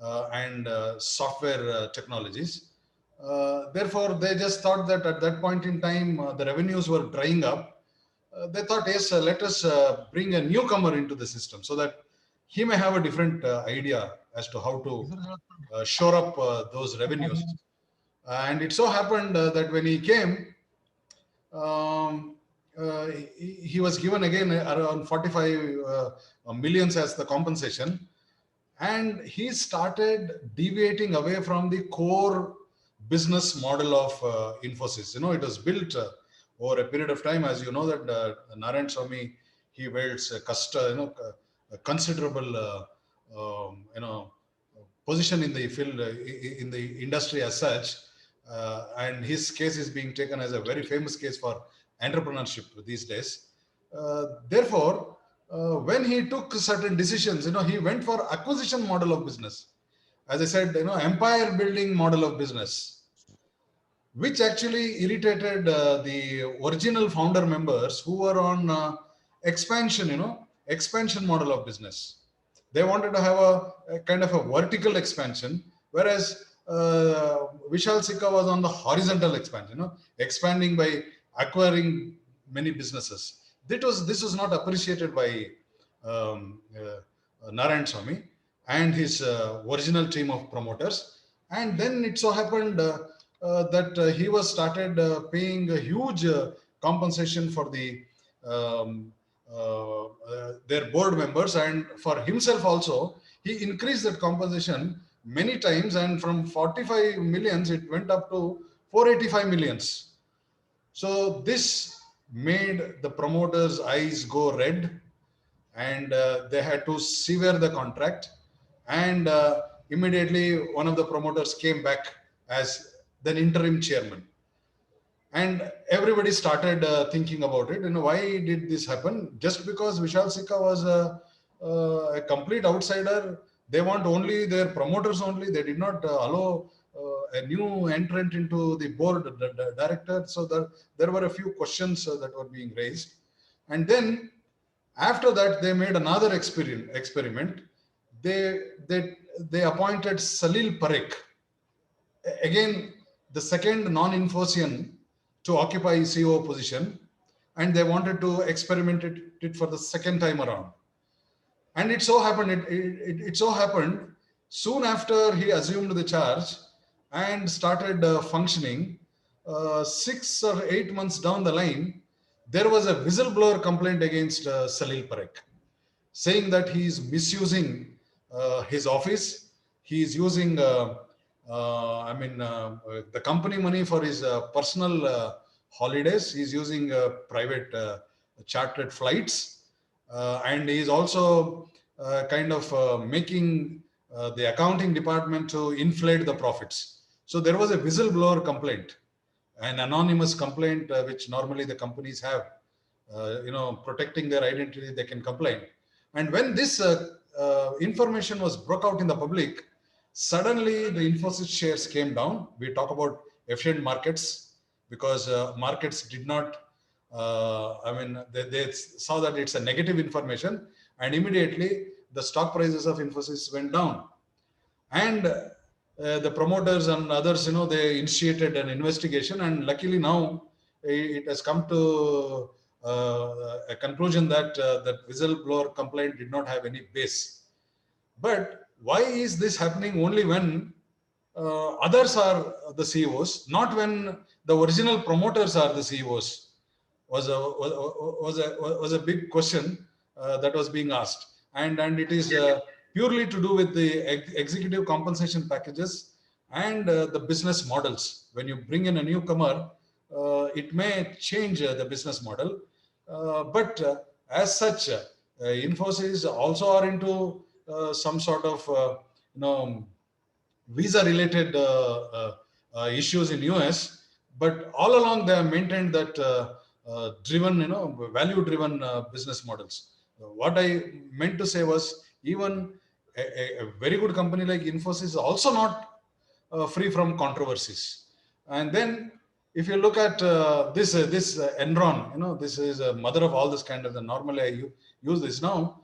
and software technologies. Therefore, they just thought that at that point in time, the revenues were drying up. They thought, yes, let us bring a newcomer into the system so that he may have a different idea as to how to shore up those revenues. And it so happened that when he came, um, he was given again around 45 millions as the compensation, and he started deviating away from the core business model of Infosys. It was built over a period of time. As you know that Narayan Swamy, he wields a considerable position in the field, in the industry as such. And his case is being taken as a very famous case for entrepreneurship these days. Therefore, when he took certain decisions, he went for acquisition model of business. As I said, empire building model of business, which actually irritated the original founder members who were on expansion model of business. They wanted to have a kind of a vertical expansion, whereas Vishal Sikka was on the horizontal expansion, expanding by acquiring many businesses. This was not appreciated by Narayan Swamy and his original team of promoters. And then it so happened that he was started paying a huge compensation for the their board members, and for himself also he increased that compensation many times, and from 45 millions it went up to 485 millions. So this made the promoters' eyes go red, and they had to sever the contract. And immediately one of the promoters came back as the interim chairman. And everybody started thinking about it. Why did this happen? Just because Vishal Sikka was a complete outsider, they want only their promoters only. They did not allow a new entrant into the board director. So there were a few questions that were being raised. And then after that, they made another experiment. They appointed Salil Parekh, again the second non-Infosian to occupy CEO position, and they wanted to experiment it for the second time around. And it so happened soon after he assumed the charge and started functioning, 6 or 8 months down the line, there was a whistleblower complaint against Salil Parekh, saying that he is misusing his office. He is using the company money for his personal holidays. He's using private chartered flights, and he is also making the accounting department to inflate the profits. So there was a whistleblower complaint, an anonymous complaint, which normally the companies have, protecting their identity, they can complain. And when this information was broke out in the public, suddenly the Infosys shares came down. We talk about efficient markets because markets did not, they saw that it's a negative information, and immediately the stock prices of Infosys went down. And the promoters and others, they initiated an investigation, and luckily now it has come to a conclusion that that whistleblower complaint did not have any base. But why is this happening only when others are the CEOs, not when the original promoters are the CEOs? Was a big question that was being asked, and it is purely to do with the executive compensation packages and the business models. When you bring in a newcomer, it may change the business model, but as such, Infosys also are into some sort of visa related issues in US, but all along they have maintained that value driven business models. What I meant to say was, even a very good company like Infosys is also not free from controversies. And then if you look at this Enron, this is a mother of all this kind of, normally I use this now.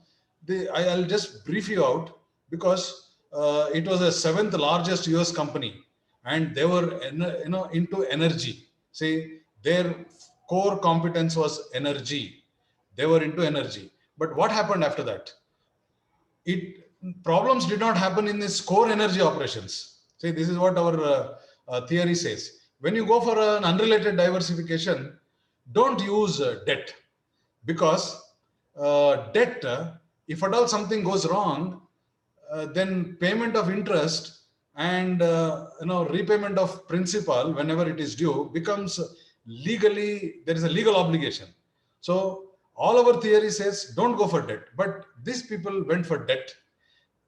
I'll just brief you out, because it was the seventh largest US company, and they were into energy. See, their core competence was energy. They were into energy. But what happened after that? It Problems did not happen in this core energy operations. See, this is what our theory says. When you go for an unrelated diversification, don't use debt, because debt, if at all something goes wrong, then payment of interest and repayment of principal whenever it is due becomes legally, there is a legal obligation. So all our theory says don't go for debt, but these people went for debt.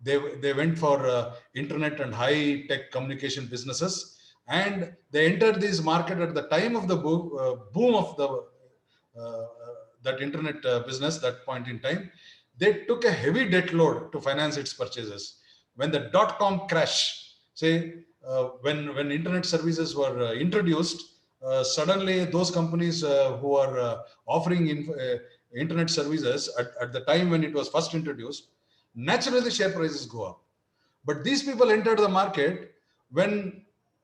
They went for internet and high tech communication businesses, and they entered this market at the time of the boom of the uh, that internet business. That point in time, they took a heavy debt load to finance its purchases. When the dot-com crash, say, when internet services were introduced, suddenly those companies who are offering internet services at the time when it was first introduced, naturally the share prices go up. But these people entered the market when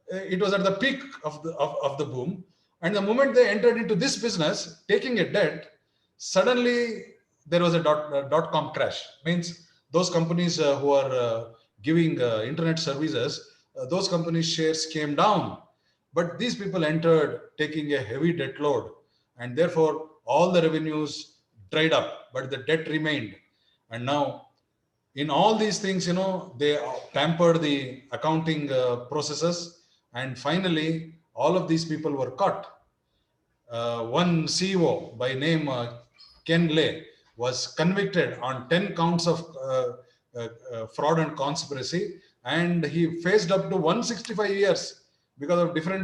it was at the peak of the boom, and the moment they entered into this business taking a debt, suddenly there was a dot-com crash. Means those companies who are giving internet services, those companies shares came down, but these people entered taking a heavy debt load, and therefore all the revenues dried up, but the debt remained. And now in all these things, they tampered the accounting processes, and finally all of these people were caught. One CEO by name Ken Lay was convicted on 10 counts of fraud and conspiracy, and he faced up to 165 years because of different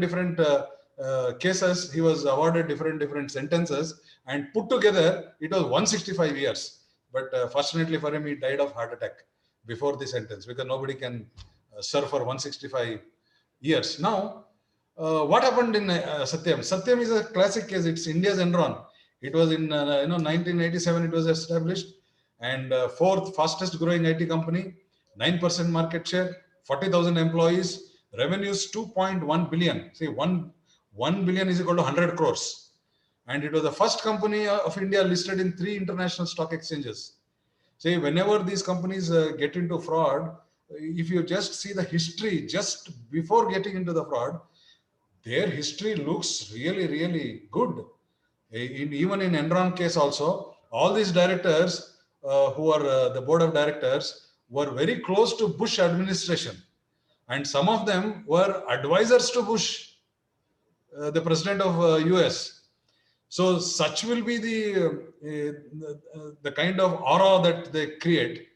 cases. He was awarded different sentences, and put together it was 165 years. But fortunately for him, he died of heart attack before the sentence, because nobody can serve for 165 years. Now, what happened in Satyam? Satyam is a classic case. It's India's Enron. It was in 1987. It was established, and fourth fastest growing IT company, 9% market share, 40,000 employees, revenues 2.1 billion. See, 1 billion is equal to 100 crores, and it was the first company of India listed in 3 international stock exchanges. See, whenever these companies get into fraud, if you just see the history just before getting into the fraud, their history looks really good. Even in Enron case also, all these directors who are the board of directors were very close to Bush administration, and some of them were advisors to Bush, the president of US. So such will be the kind of aura that they create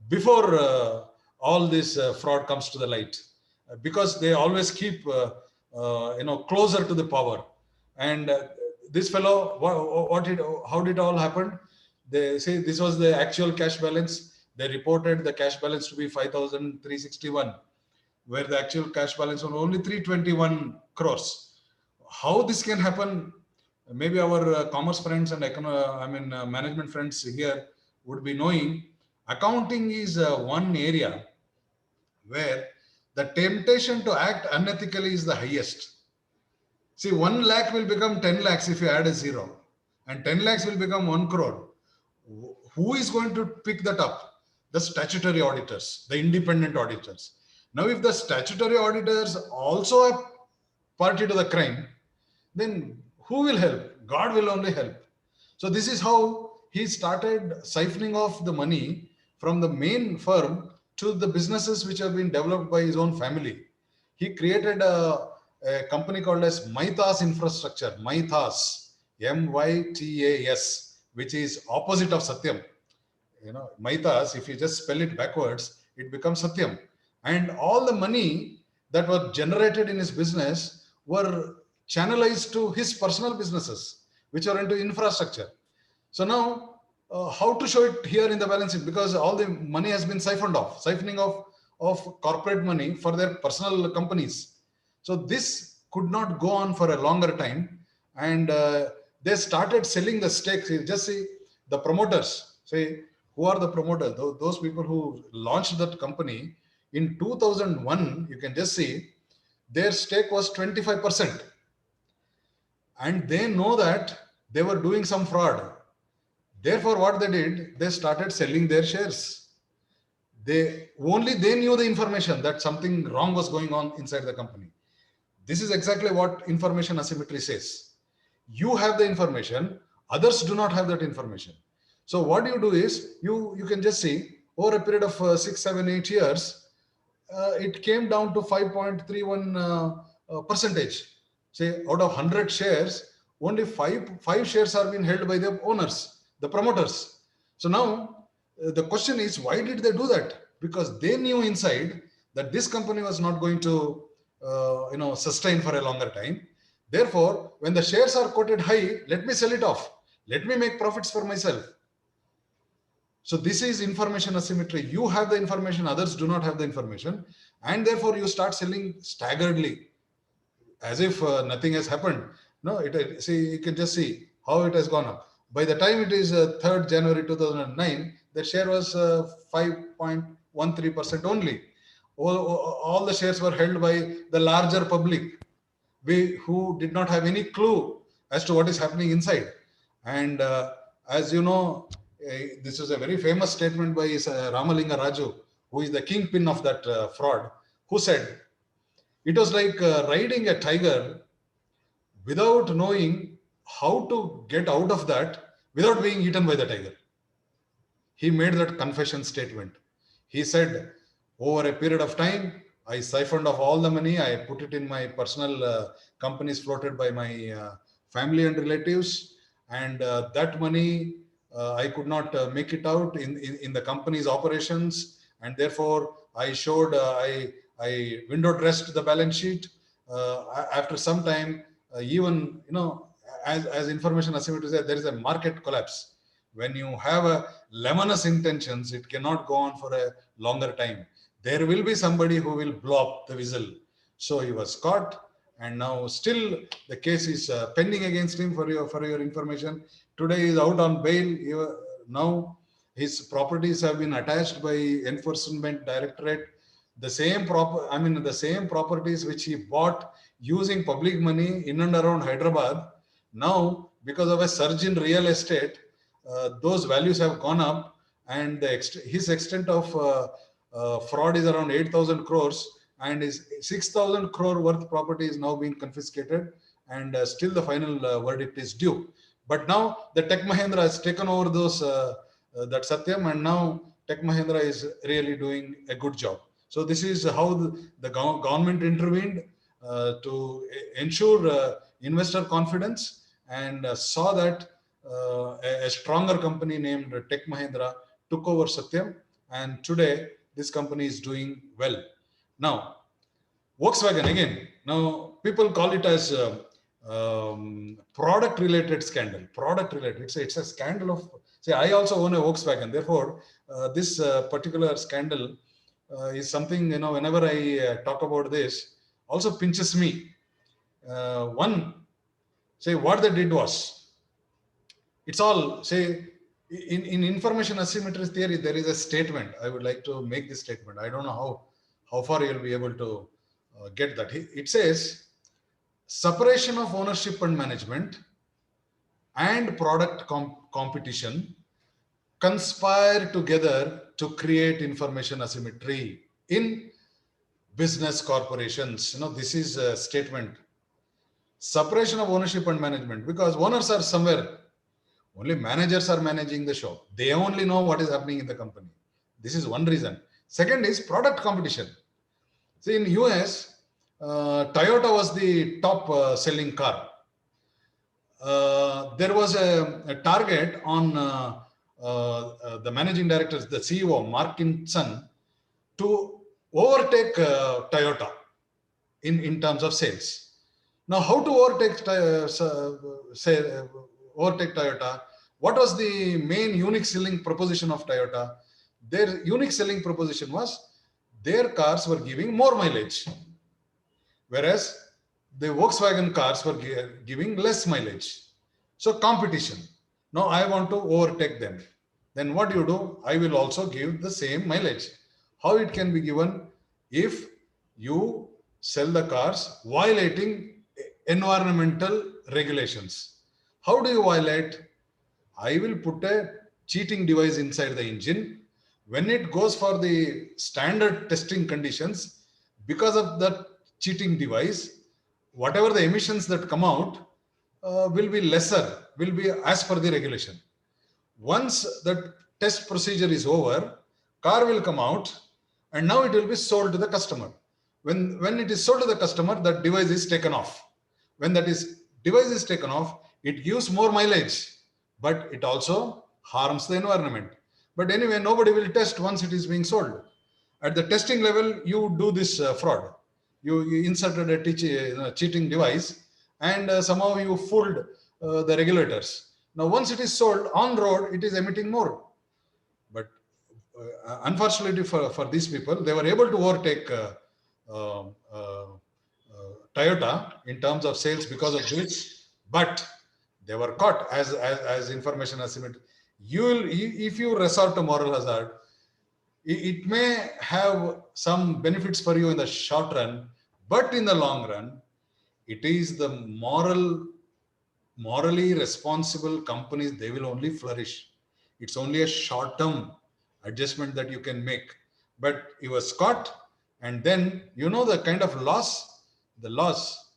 before all this fraud comes to the light, because they always keep closer to the power. And this fellow, how did it all happen? They say this was the actual cash balance. They reported the cash balance to be 5,361, where the actual cash balance was only 321 crores. How this can happen? Maybe our commerce friends and management friends here would be knowing. Accounting is one area where the temptation to act unethically is the highest. See, 1 lakh will become 10 lakhs if you add a zero, and 10 lakhs will become 1 crore. Who is going to pick that up? The statutory auditors, the independent auditors. Now, if the statutory auditors also are party to the crime, then who will help? God will only help. So this is how he started siphoning off the money from the main firm to the businesses which have been developed by his own family. He created a company called as Mythas Infrastructure, Mythas, MYTAS, which is opposite of Satyam. Mythas, if you just spell it backwards, it becomes Satyam. And all the money that was generated in his business were channelized to his personal businesses, which are into infrastructure. So now, how to show it here in the balance sheet? Because all the money has been siphoning off of corporate money for their personal companies. So this could not go on for a longer time, and they started selling the stakes. You just see the promoters. Say, who are the promoters? Those people who launched that company. In 2001, you can just see their stake was 25%. And they know that they were doing some fraud. Therefore, what they did, they started selling their shares. They knew the information that something wrong was going on inside the company. This is exactly what information asymmetry says. You have the information, others do not have that information. So what you do is you can just see over a period of 6, 7, 8 years, it came down to 5.31 percentage. Say out of 100 shares, only five shares are being held by the owners, the promoters. So now the question is, why did they do that? Because they knew inside that this company was not going to sustain for a longer time. Therefore, when the shares are quoted high, let me sell it off. Let me make profits for myself. So this is information asymmetry. You have the information, others do not have the information, and therefore you start selling staggeredly, as if nothing has happened. No, see, you can just see how it has gone up. By the time it is 3rd January 2009, the share was 5.13% only. All the shares were held by the larger public, who did not have any clue as to what is happening inside. And as you know, this is a very famous statement by Ramalinga Raju, who is the kingpin of that fraud, who said, it was like riding a tiger without knowing how to get out of that without being eaten by the tiger. He made that confession statement. He said, over a period of time, I siphoned off all the money. I put it in my personal companies floated by my family and relatives. And that money, I could not make it out in the company's operations. And therefore, I showed, I window dressed the balance sheet. After some time, even, as information asymmetry said, there is a market collapse. When you have a lemonious intentions, it cannot go on for a longer time. There will be somebody who will blow up the whistle. So he was caught, and now still the case is pending against him. For your information, today he is out on bail. Now his properties have been attached by Enforcement Directorate. The same properties which he bought using public money in and around Hyderabad. Now, because of a surge in real estate, those values have gone up, and his extent of fraud is around 8,000 crores, and his 6,000 crore worth property is now being confiscated, and still the final verdict is due. But now the Tech Mahindra has taken over that Satyam, and now Tech Mahindra is really doing a good job. So this is how the government intervened to ensure investor confidence, and saw that a stronger company named Tech Mahindra took over Satyam, and today this company is doing well. Now, Volkswagen again. Now, people call it as product-related scandal. Product-related. It's a scandal of. Say, I also own a Volkswagen. Therefore, this particular scandal is something, whenever I talk about this, also pinches me. What they did was, it's all, say, in information asymmetry theory, there is a statement. I would like to make this statement. I don't know how far you'll be able to get that. It says, separation of ownership and management and product competition conspire together to create information asymmetry in business corporations. This is a statement. Separation of ownership and management, because owners are somewhere. Only managers are managing the show. They only know what is happening in the company. This is one reason. Second is product competition. See, in US, Toyota was the top selling car. There was a target on the managing directors, the CEO, Markinson, to overtake Toyota in terms of sales. Now, how to overtake Toyota? What was the main unique selling proposition of Toyota? Their unique selling proposition was their cars were giving more mileage, whereas the Volkswagen cars were giving less mileage. So competition. Now I want to overtake them. Then what you do? I will also give the same mileage. How it can be given? if you sell the cars violating environmental regulations. How do you violate? I will put a cheating device inside the engine. When it goes for the standard testing conditions, because of that cheating device, whatever the emissions that come out will be lesser, will be as per the regulation. Once that test procedure is over, car will come out and now it will be sold to the customer. When it is sold to the customer, that device is taken off. When device is taken off, it gives more mileage, but it also harms the environment. But anyway, nobody will test once it is being sold. At the testing level, you do this fraud. You inserted a cheating device and somehow you fooled the regulators. Now, once it is sold on road, it is emitting more. But unfortunately for these people, they were able to overtake uh, uh, Toyota in terms of sales because of this, but they were caught as information asymmetry. If you resort to moral hazard, it may have some benefits for you in the short run, but in the long run, it is the morally responsible companies, they will only flourish. It's only a short-term adjustment that you can make. But you were caught, and then you know the kind of loss, the loss.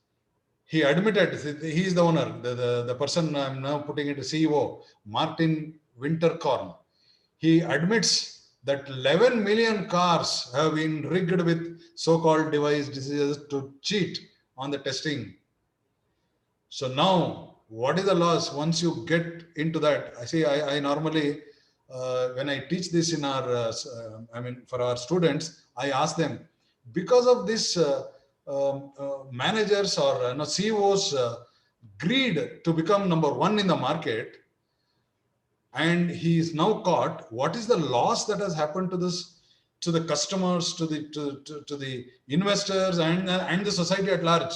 He admitted, he is the owner, the person I'm now putting it CEO, Martin Winterkorn. He admits that 11 million cars have been rigged with so-called device diseases to cheat on the testing. So now, what is the loss once you get into that? I normally, when I teach this in our, for our students, I ask them, because of this managers or CEOs greed to become number one in the market, and he is now caught, what is the loss that has happened to this, to the customers, to the investors and the society at large?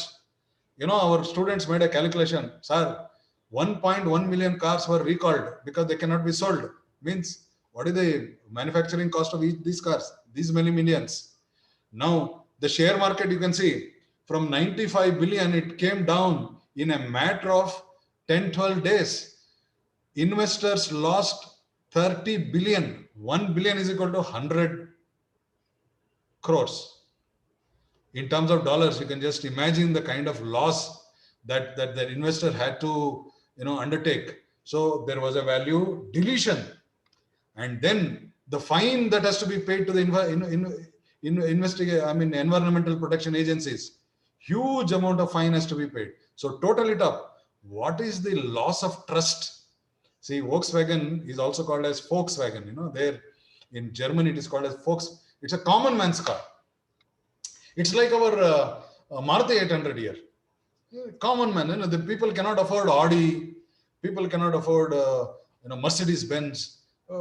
Our students made a calculation, sir, 1.1 million cars were recalled because they cannot be sold. Means, what is the manufacturing cost of these cars? These many millions. Now, the share market, you can see, from 95 billion, it came down in a matter of 10, 12 days. Investors lost 30 billion. 1 billion is equal to 100 crores. In terms of dollars, you can just imagine the kind of loss that the investor had to undertake. So there was a value deletion, and then the fine that has to be paid to the environmental protection agencies, huge amount of fine has to be paid. So total it up, what is the loss of trust? See, Volkswagen is also called as Volkswagen. There in Germany it is called as Volks. It's a common man's car. It's like our Maruti 800 here. Common man, the people cannot afford Audi, people cannot afford Mercedes Benz.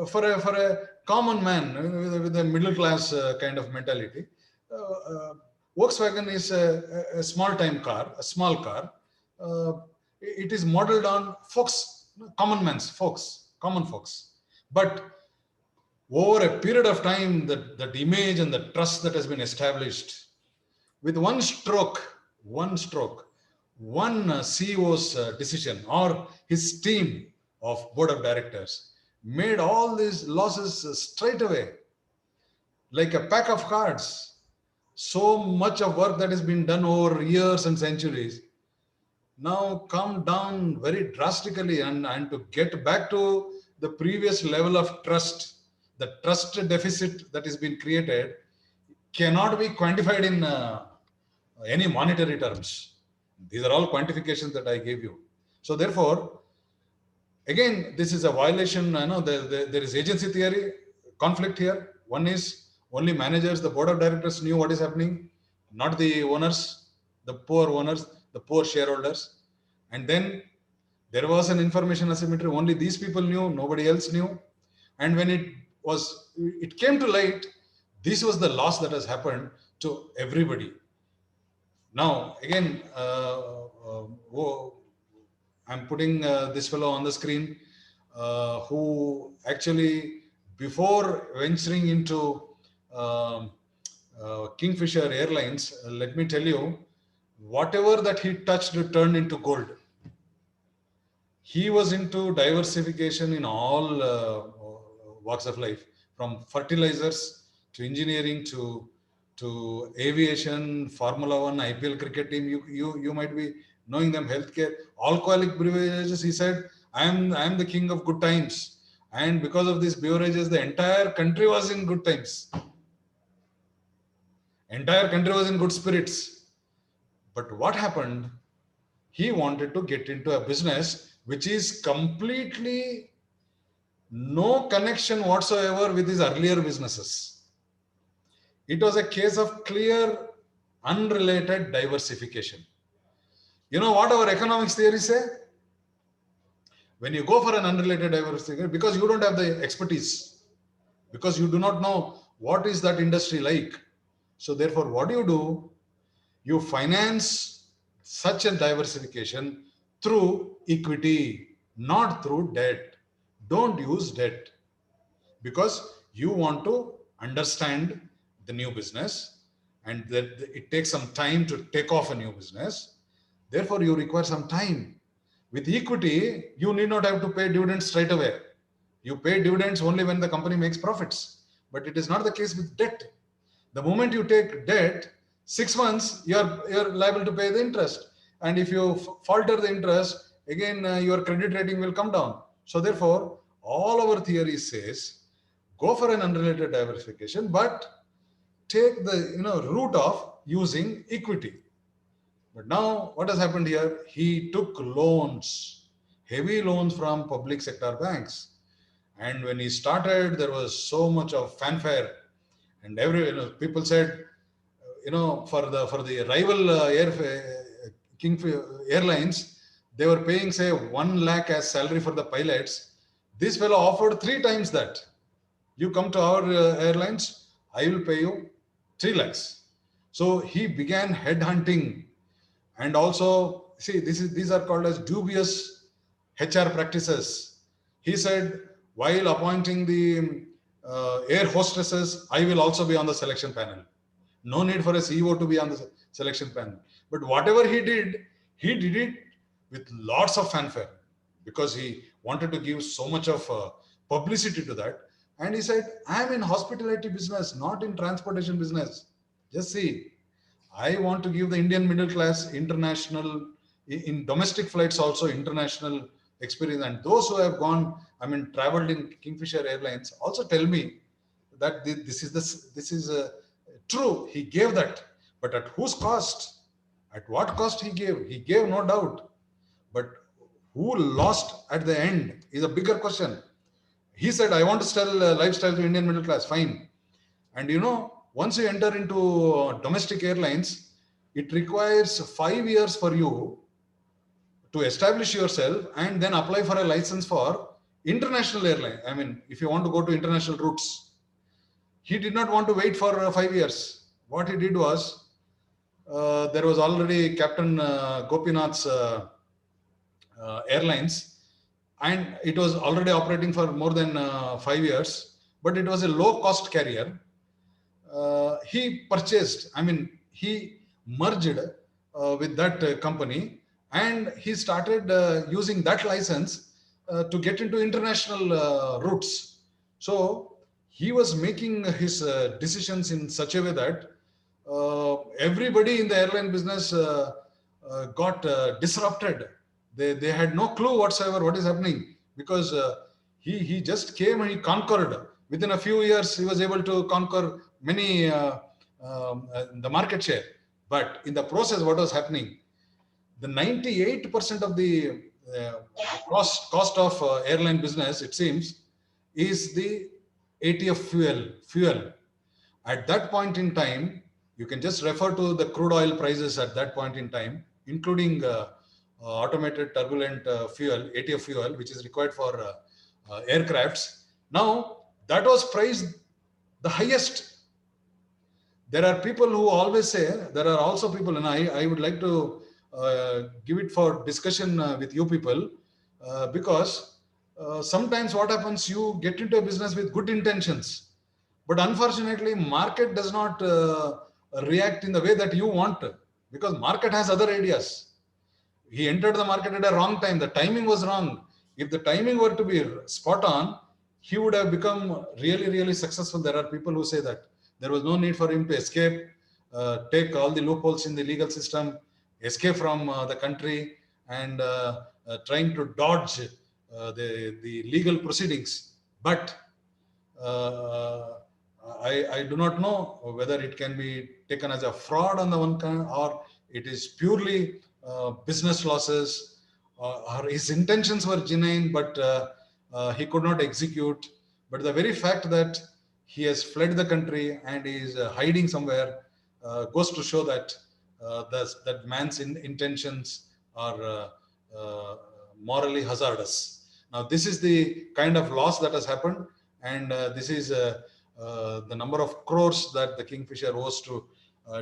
For a common man with a middle class kind of mentality, Volkswagen is a small time car, a small car. It is modeled on folks, common man's folks, common folks. But over a period of time, that image and the trust that has been established, with one CEO's decision or his team of board of directors made all these losses straight away, like a pack of cards. So much of work that has been done over years and centuries now come down very drastically, and to get back to the previous level of trust, the trust deficit that has been created cannot be quantified in any monetary terms. These are all quantifications that I gave you. So therefore, again, this is a violation. I know there is agency theory conflict here. One is only managers, the board of directors knew what is happening, not the owners, the poor shareholders. And then there was an information asymmetry. Only these people knew, nobody else knew. And when it came to light, this was the loss that has happened to everybody. Now, again, I'm putting this fellow on the screen who actually, before venturing into Kingfisher Airlines, let me tell you, whatever that he touched turned into gold. He was into diversification in all walks of life, from fertilizers to engineering to aviation, Formula One, IPL cricket team. You might be knowing them. Healthcare, alcoholic beverages. He said, "I am the king of good times," and because of these beverages, the entire country was in good times. Entire country was in good spirits. But what happened? He wanted to get into a business which is completely no connection whatsoever with his earlier businesses. It was a case of clear, unrelated diversification. You know what our economics theory say? When you go for an unrelated diversification, because you don't have the expertise, because you do not know what is that industry like. So therefore, what do? You finance such a diversification through equity, not through debt. Don't use debt, because you want to understand the new business, and that it takes some time to take off a new business. Therefore, you require some time. With equity, you need not have to pay dividends straight away. You pay dividends only when the company makes profits. But it is not the case with debt. The moment you take debt, 6 months, you're liable to pay the interest. And if you falter the interest, again, your credit rating will come down. So therefore, all our theory says, go for an unrelated diversification, but take the route of using equity. But now what has happened here? He took loans, heavy loans from public sector banks. And when he started, there was so much of fanfare, and people said, for the rival King Airlines, they were paying say 1 lakh as salary for the pilots. This fellow offered 3 times that. You come to our airlines, I will pay you 3 lakhs. So he began headhunting, and also see these are called as dubious HR practices. He said, while appointing the air hostesses, I will also be on the selection panel. No need for a CEO to be on the selection panel. But whatever he did it with lots of fanfare, because he wanted to give so much of publicity to that. And he said, I'm in hospitality business, not in transportation business. Just see, I want to give the Indian middle class international, in domestic flights also international experience. And those who have gone, traveled in Kingfisher Airlines also tell me that this is true. He gave that, but at whose cost? At what cost he gave? He gave, no doubt, but who lost at the end is a bigger question. He said, I want to sell lifestyle to Indian middle class. Fine. And once you enter into domestic airlines, it requires 5 years for you to establish yourself and then apply for a license for international airline. If you want to go to international routes. He did not want to wait for 5 years. What he did was, there was already Captain Gopinath's airlines, and it was already operating for more than 5 years, but it was a low cost carrier. He purchased, he merged with that company, and he started using that license to get into international routes. So he was making his decisions in such a way that everybody in the airline business got disrupted. They had no clue whatsoever what is happening, because he just came and he conquered. Within a few years, he was able to conquer many the market share. But in the process, what was happening? The 98% of the cost of airline business, it seems, is the ATF fuel. At that point in time, you can just refer to the crude oil prices at that point in time, including automated turbulent fuel, ATF fuel, which is required for aircrafts. Now, that was priced the highest. There are people who always say, there are also people, and I would like to give it for discussion with you people, because sometimes what happens, you get into a business with good intentions, But unfortunately, market does not react in the way that you want to, because market has other ideas. He entered the market at a wrong time. The timing was wrong. If the timing were to be spot on, he would have become really, really successful. There are people who say that there was no need for him to escape, take all the loopholes in the legal system, escape from the country, and trying to dodge the legal proceedings. But I do not know whether it can be taken as a fraud on the one kind, or it is purely business losses, or his intentions were genuine, but he could not execute. But the very fact that he has fled the country and is hiding somewhere goes to show that that man's intentions are morally hazardous. Now, this is the kind of loss that has happened, and this is the number of crores that the Kingfisher owes to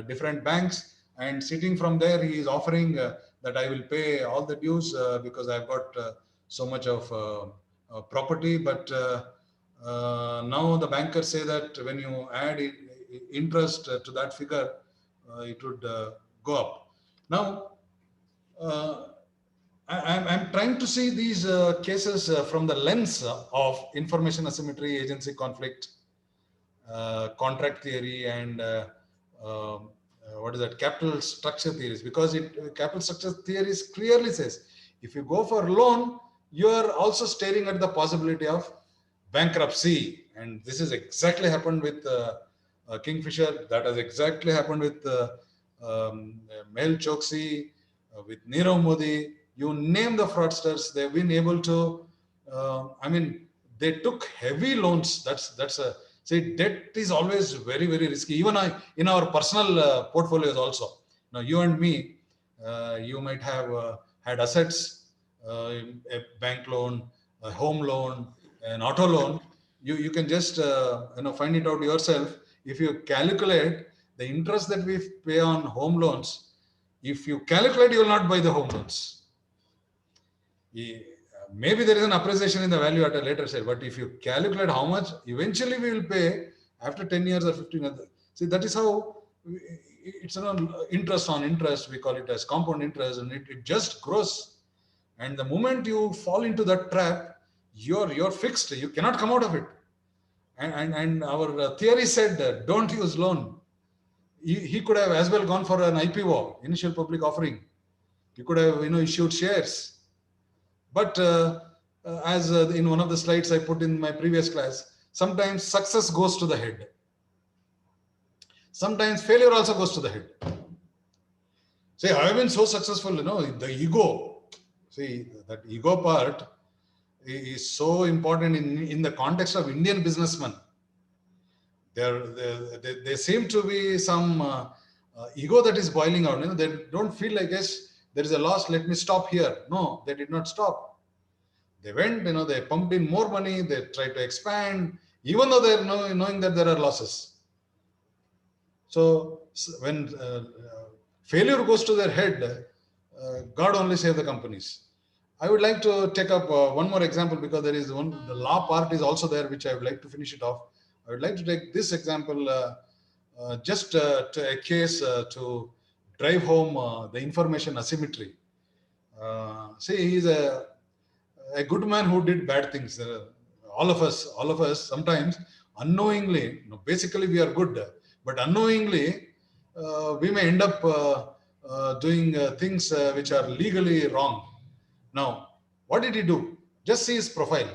different banks. And sitting from there, he is offering that I will pay all the dues because I've got so much of property. But now the bankers say that when you add interest to that figure, it would go up. Now, I'm trying to see these cases from the lens of information asymmetry, agency conflict, contract theory, and what is that, capital structure theories. Because capital structure theories clearly says if you go for loan, you are also staring at the possibility of bankruptcy. And this is exactly happened with Kingfisher. That has exactly happened with Mel Choksi, with Nirav Modi. You name the fraudsters, they've been able to, they took heavy loans. That's a, see, debt is always very, very risky. Even in our personal portfolios also. Now, you and me, you might have had assets, a bank loan, a home loan, an auto loan. You can just find it out yourself. If you calculate the interest that we pay on home loans, if you calculate, you will not buy the home loans. Maybe there is an appreciation in the value at a later stage, but if you calculate how much eventually we will pay after 10 years or 15 years, see, that is how it's interest on interest. We call it as compound interest, and it just grows. And the moment you fall into that trap, you're fixed. You cannot come out of it. And our theory said, don't use loan. He could have as well gone for an IPO, initial public offering. He could have issued shares. But as in one of the slides I put in my previous class, sometimes success goes to the head. Sometimes failure also goes to the head. See, I have been so successful, the ego. See, that ego part is so important in the context of Indian businessmen. There seem to be some ego that is boiling out. They don't feel like, yes, there is a loss, let me stop here. No, they did not stop. They went, they pumped in more money, they tried to expand, even though they're knowing that there are losses. So when failure goes to their head, God only save the companies. I would like to take up one more example, because there is one, the law part is also there, which I would like to finish it off. I would like to take this example just to a case to drive home the information asymmetry. See, he's a good man who did bad things. All of us sometimes unknowingly, basically we are good, but unknowingly we may end up doing things which are legally wrong. Now, what did he do? Just see his profile.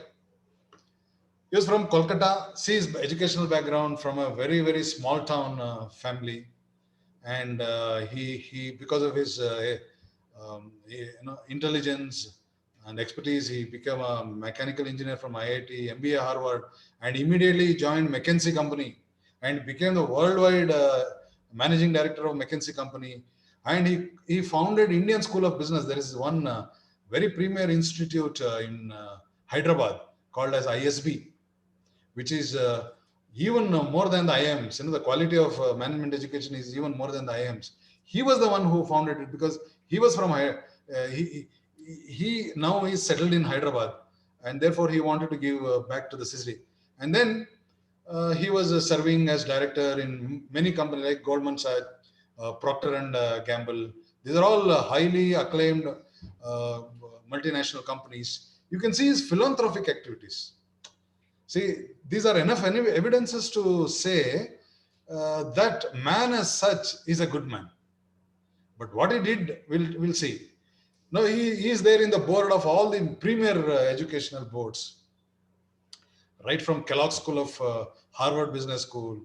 He was from Kolkata. See his educational background, from a very, very small town family, and he because of his intelligence and expertise, he became a mechanical engineer from IIT, MBA Harvard, and immediately joined McKinsey company and became the worldwide managing director of McKinsey company. And he founded Indian School of Business. There is one very premier institute in Hyderabad called as ISB, which is even more than the IIMs. The quality of management education is even more than the IIMs. He was the one who founded it, because he was from he now is settled in Hyderabad, and therefore he wanted to give back to the city. And then He was serving as director in many companies like Goldman Sachs, Procter and Gamble. These are all highly acclaimed multinational companies. You can see his philanthropic activities. See, these are enough evidences to say that man as such is a good man. But what he did, we'll see. No, he is there in the board of all the premier educational boards, right from Kellogg School of Harvard Business School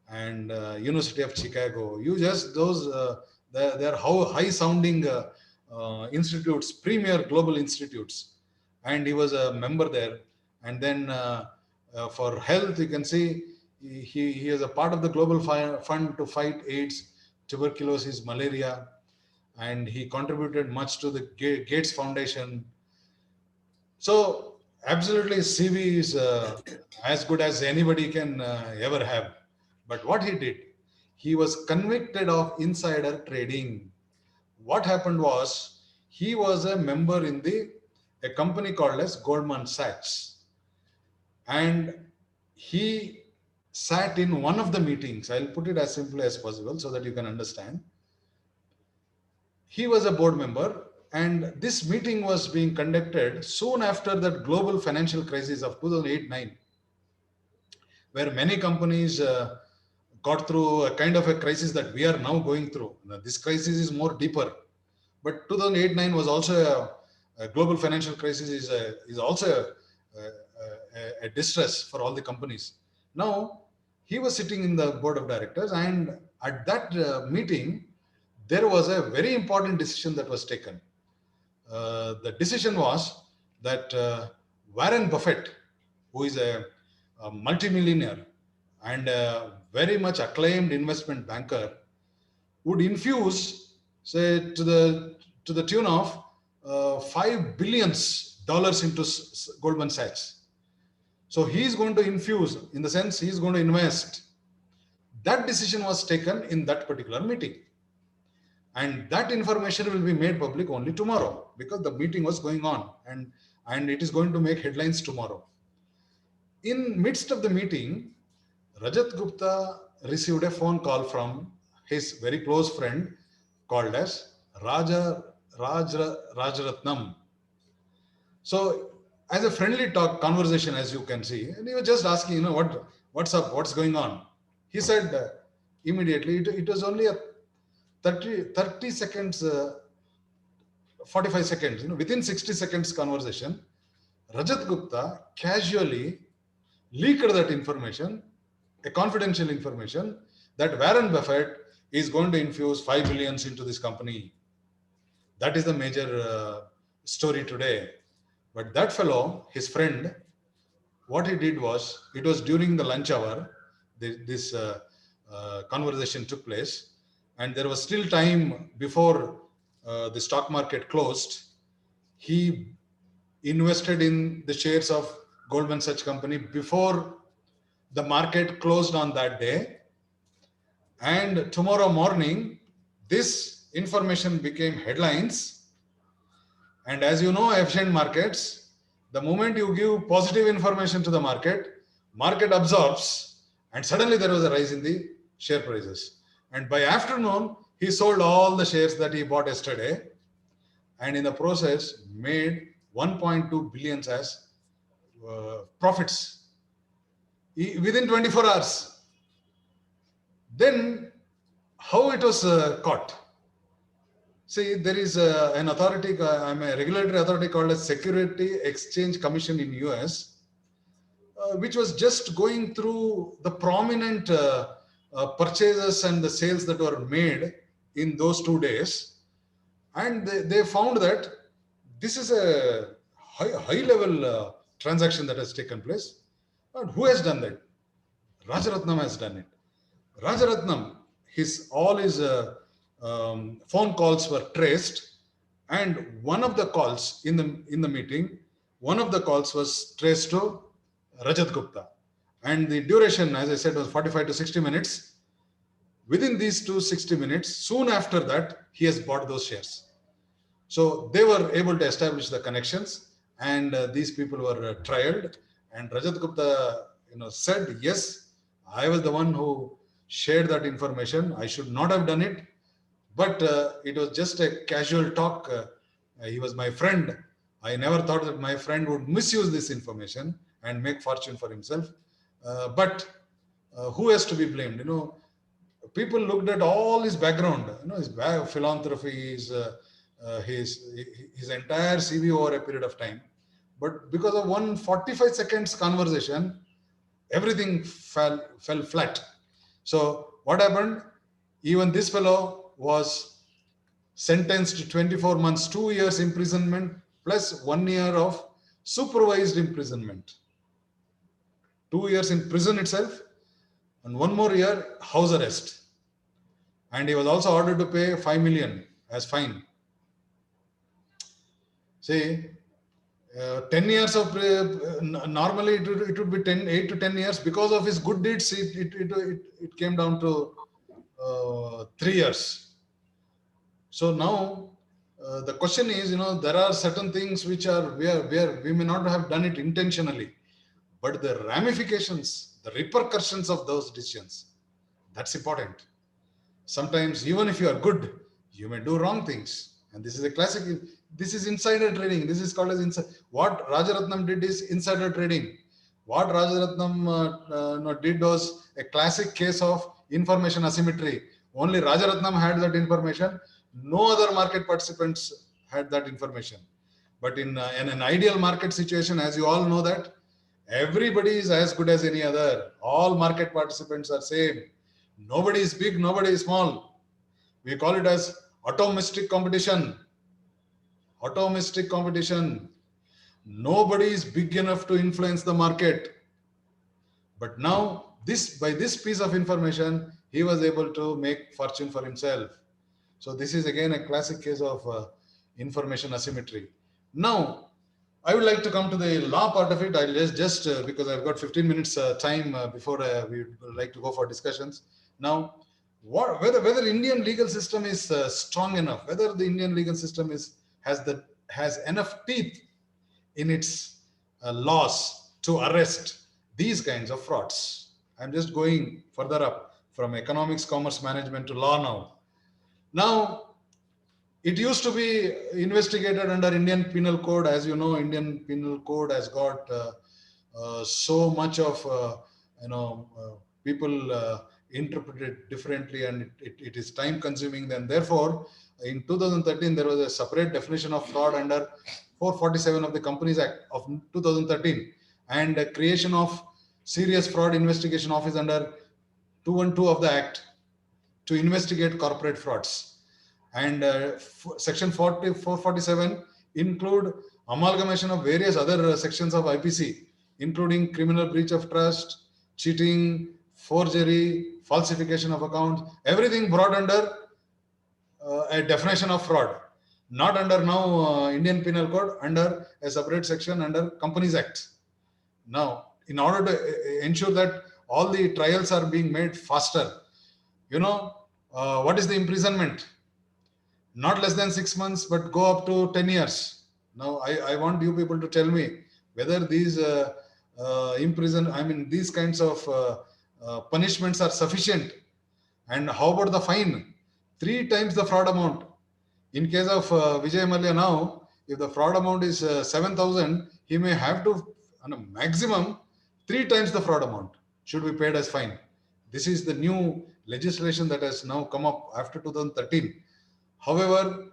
and University of Chicago. You just those they're how high sounding institutes, premier global institutes, and he was a member there. And then for health, you can see he is a part of the global fund to fight AIDS, tuberculosis, malaria, and he contributed much to the Gates Foundation. So absolutely, CV is as good as anybody can ever have. But what he did, he was convicted of insider trading. What happened was he was a member in a company called as Goldman Sachs, and he sat in one of the meetings. I'll put it as simply as possible so that you can understand. He was a board member, and this meeting was being conducted soon after that global financial crisis of 2008-9, where many companies got through a kind of a crisis that we are now going through. Now, this crisis is more deeper, but 2008-9 was also a global financial crisis is also a distress for all the companies. Now, he was sitting in the board of directors, and at that meeting, there was a very important decision that was taken. The decision was that Warren Buffett, who is a multimillionaire and a very much acclaimed investment banker, would infuse, say, to the tune of $5 billion into Goldman Sachs. So he is going to infuse, in the sense he is going to invest. That decision was taken in that particular meeting. And that information will be made public only tomorrow, because the meeting was going on, and it is going to make headlines tomorrow. In midst of the meeting, Rajat Gupta received a phone call from his very close friend called as Rajaratnam. So as a friendly conversation, as you can see, and he was just asking, what's up, what's going on? He said immediately, it was only a 30 seconds, 45 seconds, within 60 seconds conversation, Rajat Gupta casually leaked that information, a confidential information, that Warren Buffett is going to infuse $5 billion into this company. That is the major story today. But that fellow, his friend, what he did was, it was during the lunch hour, this conversation took place, and there was still time before the stock market closed. He invested in the shares of Goldman Sachs company before the market closed on that day. And tomorrow morning, this information became headlines. And as you know, efficient markets, the moment you give positive information to the market absorbs, and suddenly there was a rise in the share prices. And by afternoon, he sold all the shares that he bought yesterday, and in the process made 1.2 billion as profits within 24 hours. Then how it was caught? See, there is an authority, a regulatory authority called as Security Exchange Commission in US, which was just going through the prominent purchases and the sales that were made in those 2 days. And they found that this is a high level transaction that has taken place. And who has done that? Rajaratnam has done it. Rajaratnam, all his phone calls were traced, and one of the calls in the meeting, one of the calls was traced to Rajat Gupta, and the duration, as I said, was 45 to 60 minutes. Within these 60 minutes, soon after that, he has bought those shares. So they were able to establish the connections, and these people were trialed, and Rajat Gupta said, yes, I was the one who shared that information. I should not have done it, but it was just a casual talk. He was my friend. I never thought that my friend would misuse this information and make fortune for himself. But who has to be blamed? People looked at all his background, his philanthropy, his entire CV over a period of time. But because of one 45 seconds conversation, everything fell flat. So what happened? Even this fellow was sentenced to 24 months, 2 years imprisonment plus 1 year of supervised imprisonment. 2 years in prison itself and 1 more year house arrest. And he was also ordered to pay 5 million as fine. See, 10 years of normally it would be 8 to 10 years. Because of his good deeds, it came down to 3 years. So now the question is, there are certain things which are where we may not have done it intentionally, but the ramifications, the repercussions of those decisions, that's important. Sometimes even if you are good, you may do wrong things. And this is a classic, this is insider trading. This is called as what Rajaratnam did is insider trading. What Rajaratnam did was a classic case of information asymmetry. Only Rajaratnam had that information. No other market participants had that information. But in an ideal market situation, as you all know that, everybody is as good as any other. All market participants are same. Nobody is big, nobody is small. We call it as atomistic competition. Atomistic competition. Nobody is big enough to influence the market. But now, by this piece of information, he was able to make fortune for himself. So this is again a classic case of information asymmetry. Now, I would like to come to the law part of it. I'll just because I've got 15 minutes time before we would like to go for discussions. Now, whether Indian legal system is strong enough, whether the Indian legal system has enough teeth in its laws to arrest these kinds of frauds. I'm just going further up from economics, commerce, management to law now. Now, it used to be investigated under Indian Penal Code. As you know, Indian Penal Code has got so much of people interpret it differently, and it is time consuming. And therefore, in 2013, there was a separate definition of fraud under 447 of the Companies Act of 2013, and a creation of Serious Fraud Investigation Office under 212 of the Act to investigate corporate frauds. And section 447 include amalgamation of various other sections of IPC, including criminal breach of trust, cheating, forgery, falsification of accounts, everything brought under a definition of fraud, not under now Indian Penal Code, under a separate section under Companies Act. Now, in order to ensure that all the trials are being made faster, what is the imprisonment? Not less than 6 months, but go up to 10 years. Now, I want you people to tell me whether these these kinds of punishments are sufficient. And how about the fine? 3 times the fraud amount. In case of Vijay Mallya now, if the fraud amount is 7,000, he may have to, on a maximum, 3 times the fraud amount should be paid as fine. This is the new legislation that has now come up after 2013. However,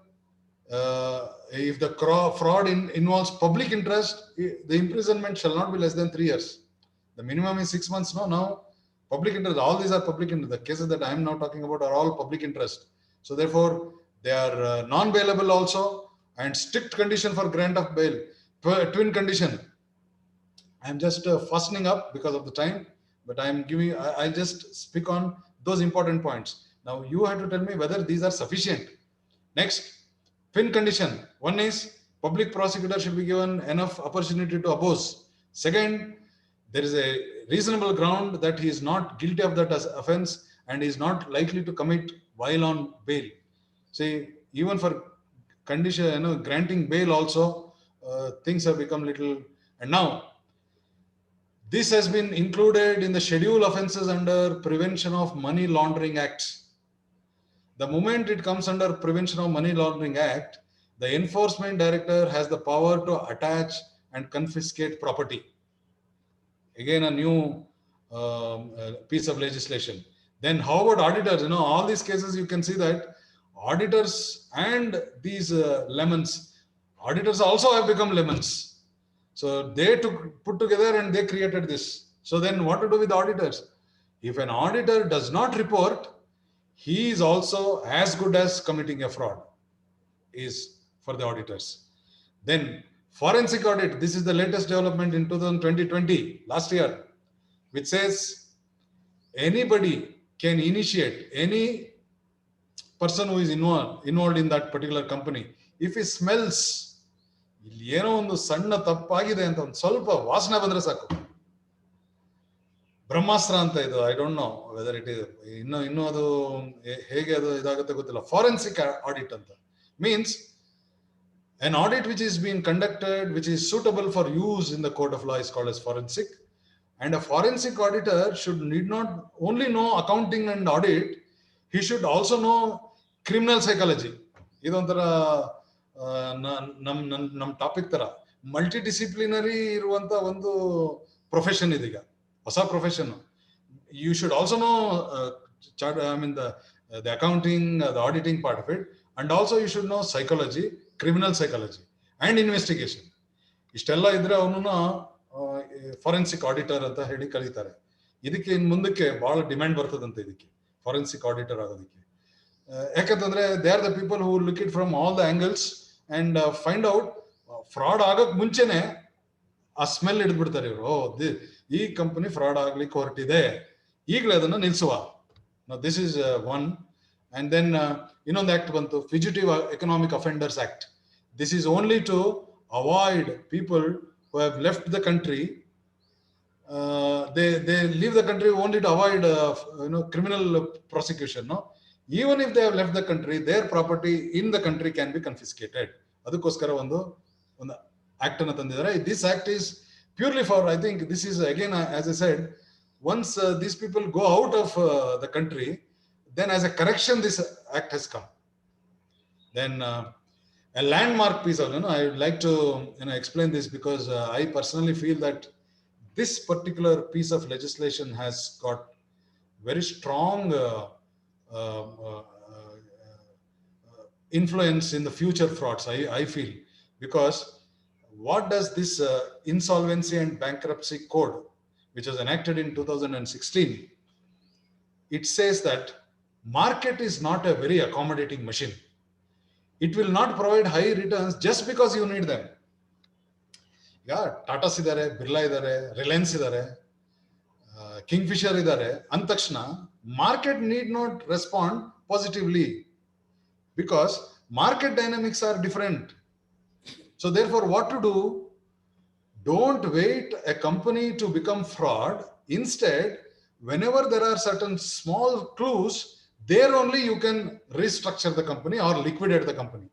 if the fraud involves public interest, the imprisonment shall not be less than 3 years. The minimum is 6 months. No, now public interest, all these are public interest. The cases that I am now talking about are all public interest. So therefore, they are non-bailable also, and strict condition for grant of bail, twin condition. I am just fastening up because of the time, but I just speak on those important points. Now you have to tell me whether these are sufficient. Next, twin condition. One is public prosecutor should be given enough opportunity to oppose. Second, there is a reasonable ground that he is not guilty of that offense and is not likely to commit while on bail. See, even for condition, granting bail also, things have become little. And now, This has been included in the schedule offenses under Prevention of Money Laundering Act. The moment it comes under Prevention of Money Laundering Act, the enforcement director has the power to attach and confiscate property. Again, a new piece of legislation. Then how about auditors? All these cases you can see that auditors and these lemons, auditors also have become lemons. So they put together and they created this. So then what to do with the auditors? If an auditor does not report, he is also as good as committing a fraud, is for the auditors. Then forensic audit, this is the latest development in 2020, last year, which says anybody can initiate, any person who is involved in that particular company, if he smells ಇಲ್ಲಿ ಏನೋ ಒಂದು ಸಣ್ಣ ತಪ್ಪಾಗಿದೆ ಅಂತ ಒಂದು ಸ್ವಲ್ಪ ವಾಸನೆ ಬಂದ್ರೆ ಸಾಕು, ಬ್ರಹ್ಮಾಸ್ತ್ರ ಅಂತ ಇದು, I don't know whether it is ಇನ್ನು ಅದು ಹೇಗೆ ಅದು ಇದಾಗುತ್ತೆ ಗೊತ್ತಿಲ್ಲ. ಫಾರೆನ್ಸಿಕ್ ಆಡಿಟ್ ಅಂತ means an audit which is being conducted, which is suitable for use in the court of law, is called as forensic. And a forensic auditor need not only know accounting and audit, he should also know criminal psychology. ಇದೊಂಥರ ನಮ್ಮ topic ತರ multidisciplinary ಇರುವಂತ ಒಂದು profession ಇದೀಗ, ಹೊಸ profession. You should also know the accounting, the auditing part of it, and also you should know psychology, criminal psychology and investigation. ಇಷ್ಟೆಲ್ಲ ಇದ್ರೆ ಅವನನ್ನ ಫಾರೆನ್ಸಿಕ್ ಆಡಿಟರ್ ಅಂತ ಹೇಳಿ ಕರೀತಾರೆ. ಇದಕ್ಕೆ ಇನ್ ಮುಂದಕ್ಕೆ ಬಹಳ ಡಿಮ್ಯಾಂಡ್ ಬರ್ತದಂತೆ ಇದಕ್ಕೆ, ಫಾರೆನ್ಸಿಕ್ ಆಡಿಟರ್ ಆಗೋದಕ್ಕೆ. ಯಾಕಂತಂದ್ರೆ they are the people who look it from all the angles and find out. Fraud ಆಗಕ್ ಮುಂಚೆನೆ ಆ ಸ್ಮೆಲ್ ಹಿಡಿದ್ಬಿಡ್ತಾರೆ ಇವರು, ಈ ಕಂಪನಿ ಫ್ರಾಡ್ ಆಗ್ಲಿಕ್ಕೆ ಹೊರಟಿದೆ, ಈಗಲೇ ಅದನ್ನ ನಿಲ್ಸುವ. This is one. And then ಇನ್ನೊಂದು ಆಕ್ಟ್ ಬಂತು, fugitive economic offenders act. This is only to avoid people who have left the country. They leave the country only to avoid criminal prosecution. Even if they have left the country, their property in the country can be confiscated. ಅದಕ್ಕೋಸ್ಕರ ಒಂದು act ಅನ್ನು ತಂದಿದ್ದಾರೆ. This act is purely for, I think this is again, as I said, once these people go out of the country, then as a correction this act has come. Then a landmark piece of, I would like to explain this because I personally feel that this particular piece of legislation has got very strong influence in the future frauds, I feel. Because what does this insolvency and bankruptcy code, which was enacted in 2016, it says that market is not a very accommodating machine. It will not provide high returns just because you need them. ಈಗ ಟಾಟಾಸ್ ಇದ್ದಾರೆ, ಬಿರ್ಲಾ ಇದ್ದಾರೆ, ರಿಲಯನ್ಸ್ ಇದ್ದಾರೆ, Kingfisher ಇದ್ದಾರೆ ಅಂದ ತಕ್ಷಣ market need not respond positively because market dynamics are different. So therefore what to do, don't wait a company to become fraud. Instead, whenever there are certain small clues, there only you can restructure the company or liquidate the company,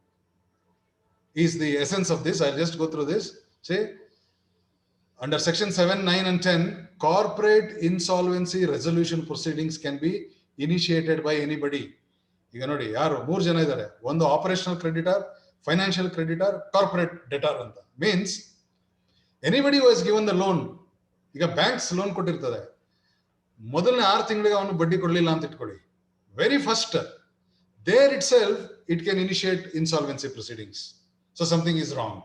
is the essence of this. I'll just go through this. Say, under section 7, 9 and 10, corporate insolvency resolution proceedings can be initiated by anybody. ಈಗ ನೋಡಿ, ಯಾರು ಮೂರು ಜನ ಇದ್ದಾರೆ, ಒಂದು operational creditor, financial creditor, corporate debtor ಅಂತ. Means anybody who has given the loan. ಈಗ banks loan ಕೊಟ್ಟಿರ್ತದೆ, ಮೊದಲನೇ 6 ತಿಂಗಳಿಗೆ ಅವನು ಬಡ್ಡಿ ಕೊಡಲಿಲ್ಲ ಅಂತ ಇಟ್ಕೊಳ್ಳಿ. Very first, there itself, it can initiate insolvency proceedings. So something is wrong.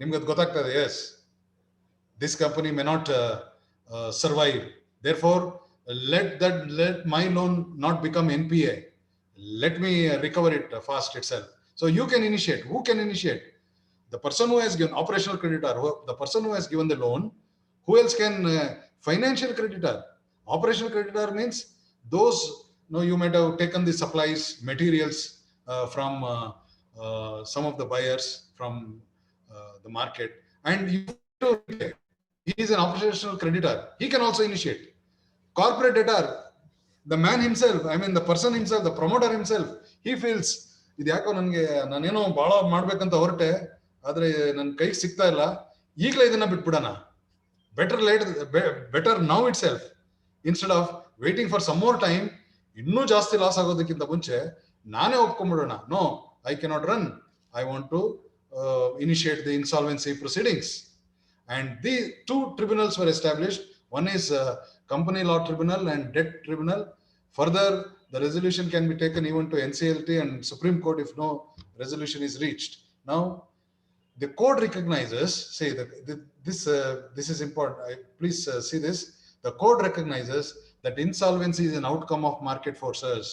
ನಿಮ್ಗೆ ಅದು ಗೊತ್ತಾಗ್ತದೆ, yes, this company may not survive. Therefore, let my loan not become NPA. Let me recover it fast itself. So you can initiate. Who can initiate? The person who has given operational creditor, the person who has given the loan. Who else can? Financial creditor. Operational creditor means those. No, you might have taken the supplies, materials from some of the buyers from the market, and he is an operational creditor. He can also initiate. Corporate debtor, the man himself, I mean the person himself, the promoter himself, he feels, ಇದು ಯಾಕೋ ನನಗೆ, ನಾನೇನೋ ಬಹಳ ಮಾಡ್ಬೇಕಂತ ಹೊರಟೆ, ಆದ್ರೆ ನನ್ನ ಕೈಗೆ ಸಿಗ್ತಾ ಇಲ್ಲ, ಈಗಲೇ ಇದನ್ನ ಬಿಟ್ಬಿಡೋಣ. better now itself, instead of waiting for some more time. ಇನ್ನೂ ಜಾಸ್ತಿ ಲಾಸ್ ಆಗೋದಕ್ಕಿಂತ ಮುಂಚೆ ನಾನೇ ಒಪ್ಕೊಂಡ್ಬಿಡೋಣ, no, I cannot run, I want to initiate the insolvency proceedings. And the two tribunals were established. One is company law tribunal and debt tribunal. Further, the resolution can be taken even to NCLT and Supreme Court if no resolution is reached. Now, the code recognizes, say that this is important. Please see this. The code recognizes that insolvency is an outcome of market forces.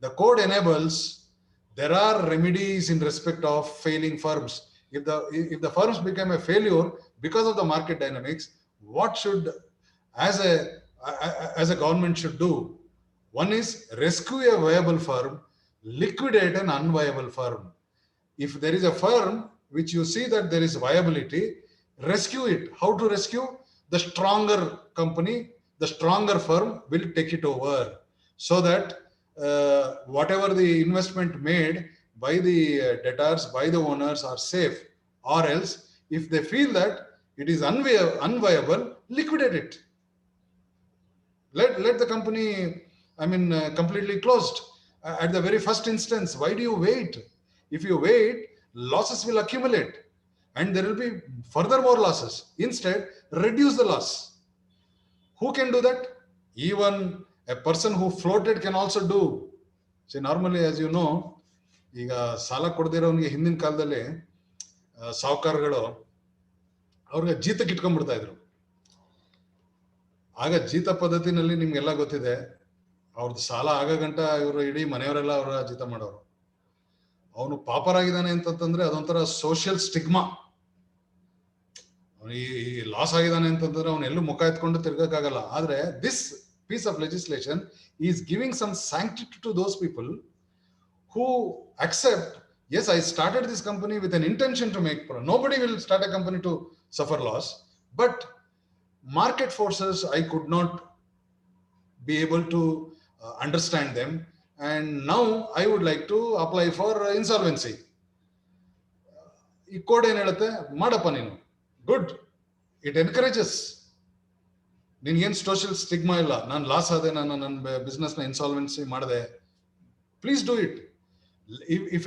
The code enables, there are remedies in respect of failing firms. If the firms become a failure because of the market dynamics, what should as a government should do? One is rescue a viable firm, liquidate an unviable firm. If there is a firm which you see that there is viability, rescue it. How to rescue? The stronger company, the stronger firm will take it over, so that whatever the investment made by the debtors, by the owners, are safe. Or else, if they feel that it is unviable, liquidate it. Let the company, completely closed at the very first instance. Why do you wait? If you wait, losses will accumulate and there will be further more losses. Instead, reduce the loss. Who can do that? Even a person who floated can also do. See, normally, as you know, ಈಗ ಸಾಲ ಕೊಡದಿರೋನಿಗೆ ಹಿಂದಿನ ಕಾಲದಲ್ಲಿ ಸಾಹುಕಾರಗಳು ಅವ್ರಿಗೆ ಜೀತಕ್ಕೆ ಇಟ್ಕೊಂಡ್ಬಿಡ್ತಾ ಇದ್ರು. ಆಗ ಜೀತ ಪದ್ಧತಿನಲ್ಲಿ ನಿಮ್ಗೆಲ್ಲ ಗೊತ್ತಿದೆ, ಅವ್ರದ್ದು ಸಾಲ ಆಗ ಗಂಟ ಇವರು ಇಡೀ ಮನೆಯವರೆಲ್ಲ ಅವರ ಜೀತ ಮಾಡೋರು. ಅವನು ಪಾಪರಾಗಿದ್ದಾನೆ ಅಂತಂದ್ರೆ ಅದೊಂಥರ ಸೋಷಿಯಲ್ ಸ್ಟಿಗ್ಮಾ. ಅವನು ಈ ಲಾಸ್ ಆಗಿದ್ದಾನೆ ಅಂತಂದ್ರೆ ಅವನೆಲ್ಲೂ ಮುಖ ಎತ್ಕೊಂಡು ತಿರ್ಗಕ್ಕಾಗಲ್ಲ. ಆದ್ರೆ this piece of legislation is giving some sanctity to those people who accept, yes, I started this company with an intention to make profit. Nobody will start a company to suffer loss, but market forces, I could not be able to understand them, and now I would like to apply for insolvency. ಈ code ಏನ್ ಹೇಳುತ್ತೆ? ಮಾಡಪ್ಪ ನೀನು, good, it encourages. ನಿನ್ಗೇನು social stigma ಇಲ್ಲ, ನಾನು loss ಆದೆ, ನಾನು ನನ್ನ ಬಿಸ್ನೆಸ್ನ ಇನ್ಸಾಲ್ವೆನ್ಸಿ ಮಾಡಿದೆ, please do it. If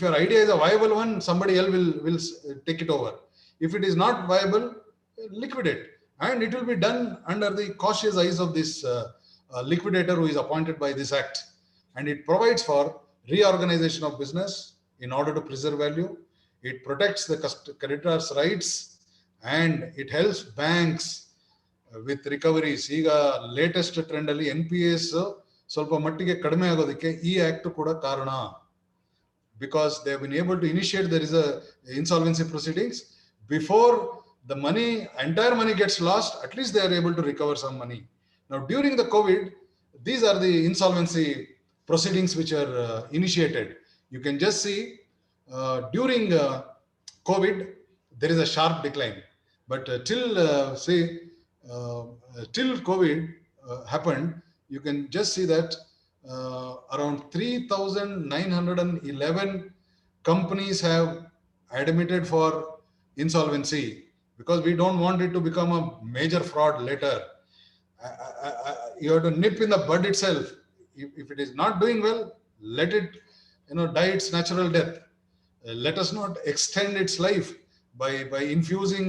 your idea is a viable one, somebody else will take it over. If it is not viable, liquidate, and it will be done under the cautious eyes of this liquidator who is appointed by this act. And it provides for reorganization of business in order to preserve value. It protects the creditors' rights, and it helps banks with recoveries. ಈಗ latest trend ಅಲ್ಲಿ NPAs ಸ್ವಲ್ಪ ಮಟ್ಟಿಗೆ ಕಡಿಮೆ ಆಗೋದಕ್ಕೆ ಈ act ಕೂಡ ಕಾರಣ. Because they have been able to initiate, there is a insolvency proceedings before the money, entire money gets lost, at least they are able to recover some money. Now during the COVID, these are the insolvency proceedings which are initiated. You can just see during COVID there is a sharp decline, but till COVID happened, you can just see that around 3,911 companies have admitted for insolvency, because we don't want it to become a major fraud later. You have to nip in the bud itself. If it is not doing well, let it die its natural death. Let us not extend its life by infusing.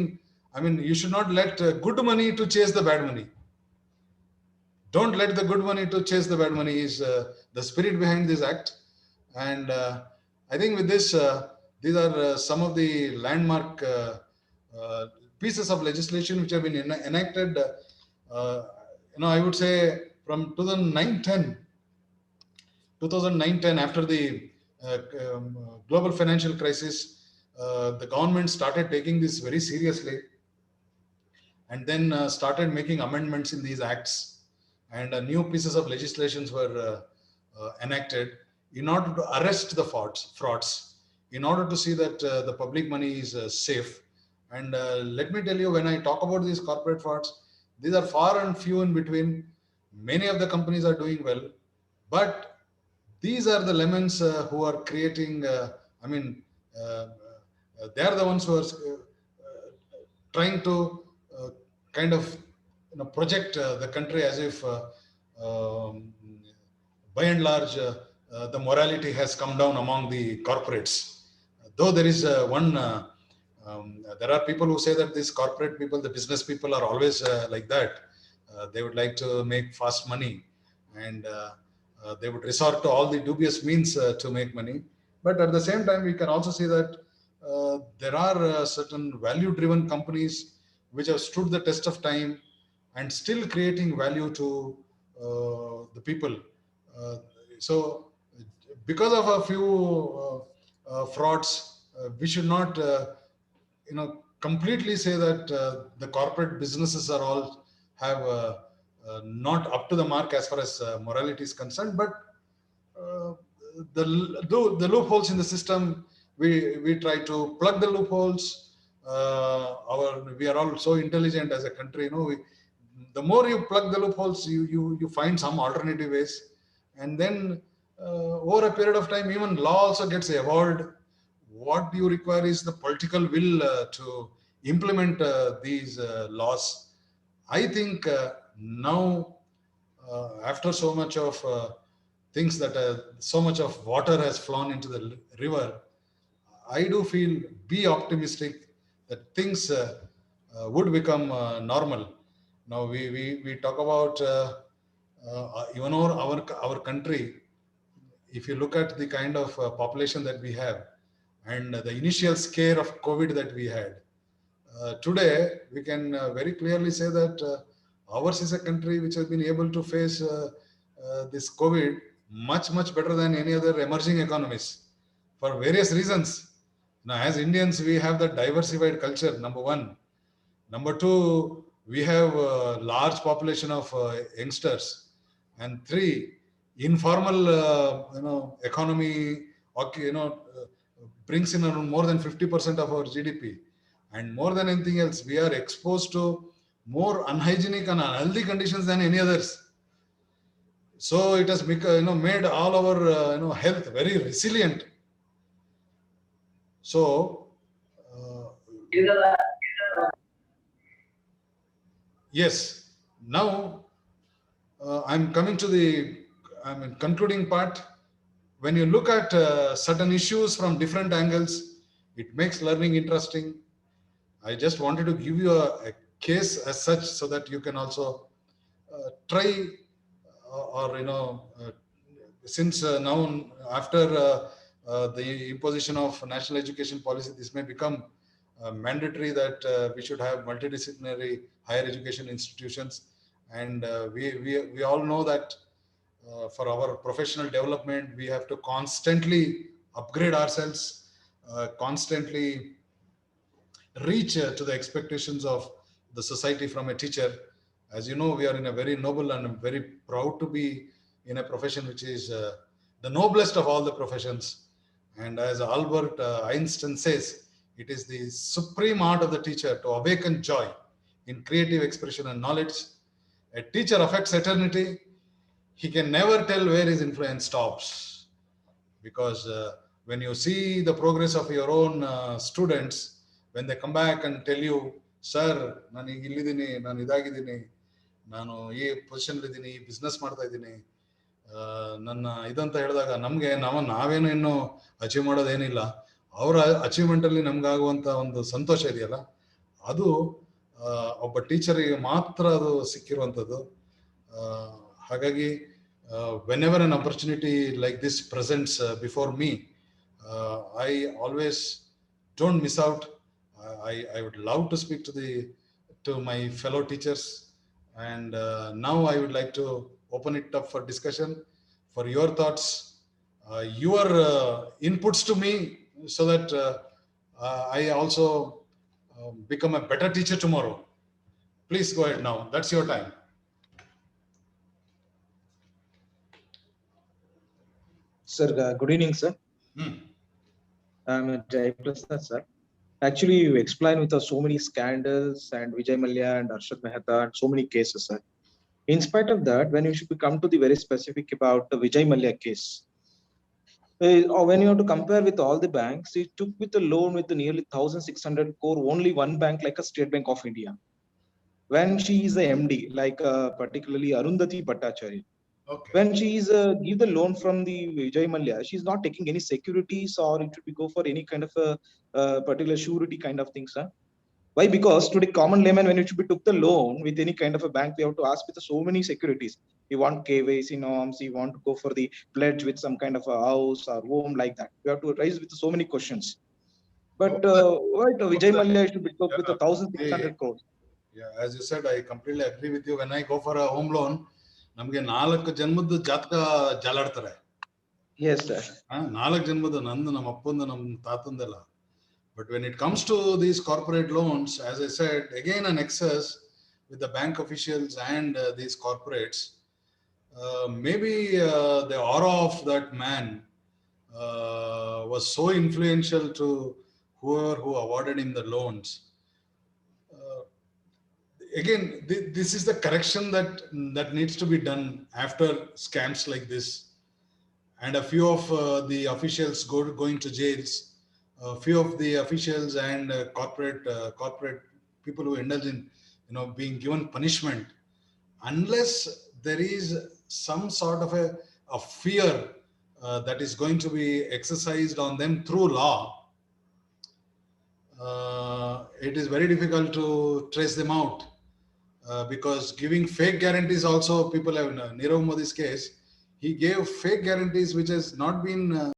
You should not let good money to chase the bad money. Don't let the good money to chase the bad money is the spirit behind this act. And I think with this, these are some of the landmark pieces of legislation which have been enacted. I would say from 2009-10, after the global financial crisis, the government started taking this very seriously, and then started making amendments in these acts. And new pieces of legislations were enacted in order to arrest the frauds, in order to see that the public money is safe. And let me tell you, when I talk about these corporate frauds, these are far and few in between. Many of the companies are doing well, but these are the lemons who are creating, they are the ones who are trying to kind of project the country as if um, by and large the morality has come down among the corporates. Though there is there are people who say that these corporate people, the business people, are always like that. They would like to make fast money, and they would resort to all the dubious means to make money. But at the same time, we can also see that there are certain value-driven companies which have stood the test of time and still creating value to the people. Uh, so, because of a few frauds, we should not, completely say that the corporate businesses are all have not up to the mark as far as morality is concerned. But uh, the loopholes in the system, we try to plug the loopholes. We are all so intelligent as a country. The more you plug the loopholes, you find some alternative ways, and then over a period of time, even law also gets evolved. What you require is the political will to implement these laws. I think now, after so much of things that so much of water has flown into the river, I do feel, be optimistic that things would become normal. Now we talk about even our country. If you look at the kind of population that we have and the initial scare of COVID that we had, today we can very clearly say that ours is a country which has been able to face this COVID much better than any other emerging economies for various reasons. Now, as Indians, we have that diversified culture, number one. Number two, we have a large population of youngsters. And three, informal, economy, brings in around more than 50% of our GDP. And more than anything else, we are exposed to more unhygienic and unhealthy conditions than any others. So it has made all our health very resilient. So yes, now I'm coming to the concluding part. When you look at certain issues from different angles, it makes learning interesting. I just wanted to give you a case as such so that you can also try since now after the imposition of national education policy, this may become mandatory that we should have multidisciplinary higher education institutions. And we all know that for our professional development, we have to constantly upgrade ourselves, constantly reach to the expectations of the society from a teacher. As you know, we are in a very noble, and I'm very proud to be in a profession which is the noblest of all the professions. And as Albert Einstein says, it is the supreme art of the teacher to awaken joy in creative expression and knowledge. A teacher affects eternity. He can never tell where his influence stops, because when you see the progress of your own students, when they come back and tell you, sir, ನಾನು ಇಲ್ಲಿದ್ದೀನಿ, ನಾನು ಇದಾಗಿದ್ದೀನಿ, ನಾನು ಈ position ಇದ್ದೀನಿ, ಈ business ಮಾಡ್ತಾ ಇದ್ದೀನಿ, ನನ್ನ ಇದಂತ ಹೇಳಿದಾಗ ನಮಗೆ ನಾವೇನು ಇನ್ನು ಅಚೀವ್ ಮಾಡೋದೇನಿಲ್ಲ, ಅವರ ಅಚೀವ್ಮೆಂಟ್ ಅಲ್ಲಿ ನಮ್ಗಾಗುವಂತ ಒಂದು ಸಂತೋಷ ಇದೆಯಲ್ಲ, ಅದು ಒಬ್ಬ ಟೀಚರಿಗೆ ಮಾತ್ರ ಅದು ಸಿಕ್ಕಿರುವಂಥದ್ದು. ಹಾಗಾಗಿ whenever an opportunity like this presents before me, I always don't miss out. I would love to speak to my fellow teachers, and now I would like to open it up for discussion, for your thoughts, your inputs to me, so that I also become a better teacher tomorrow. Please go ahead now. That's your time. Sir, good evening, sir. I'm Jayprasad, sir. Actually, you explained with us so many scandals and Vijay Mallya and Arshad Mehta and so many cases, sir. In spite of that, when you should come to the very specific about the Vijay Mallya case, or when you have to compare with all the banks, he took with a loan with nearly 1,600 crore, only one bank like a State Bank of India. when she is a MD, like particularly Arundhati Bhattacharya. Okay. When she is give the loan from the Vijay Mallya, she's not taking any securities, or it should be go for any kind of a particular surety kind of things. Huh? Why? Because today common layman, when it should be took the loan with any kind of a bank, we have to ask with so many securities. You want KYC norms, you want to go for the pledge with some kind of a house or home like that. We have to raise with so many questions. But right, Vijay Mallya should be took with 1,600 crores. Yeah, as you said, I completely agree with you. When I go for a home loan, ನಮಗೆ 4 ಜನ್ಮದ ಜಾತಕ ಜಾಲಾಡ್ತಾರೆ. Yes, sir. 4 ಜನ್ಮದ ನಂದು, ನಮ್ಮ ಅಪ್ಪಂದು, ನಮ್ಮ ತಾತಂದೆಲ್ಲ. But when it comes to these corporate loans, as I said, again an excess with the bank officials and these corporates. Maybe the aura of that man was so influential to whoever who awarded him the loans. Again, this is the correction that needs to be done after scams like this, and a few of the officials going to jails, a few of the officials and corporate people who indulge in being given punishment, unless there is some sort of a fear that is going to be exercised on them through law. It is very difficult to trace them out. Because giving fake guarantees also, people have, Nirav Modi's case, he gave fake guarantees which has not been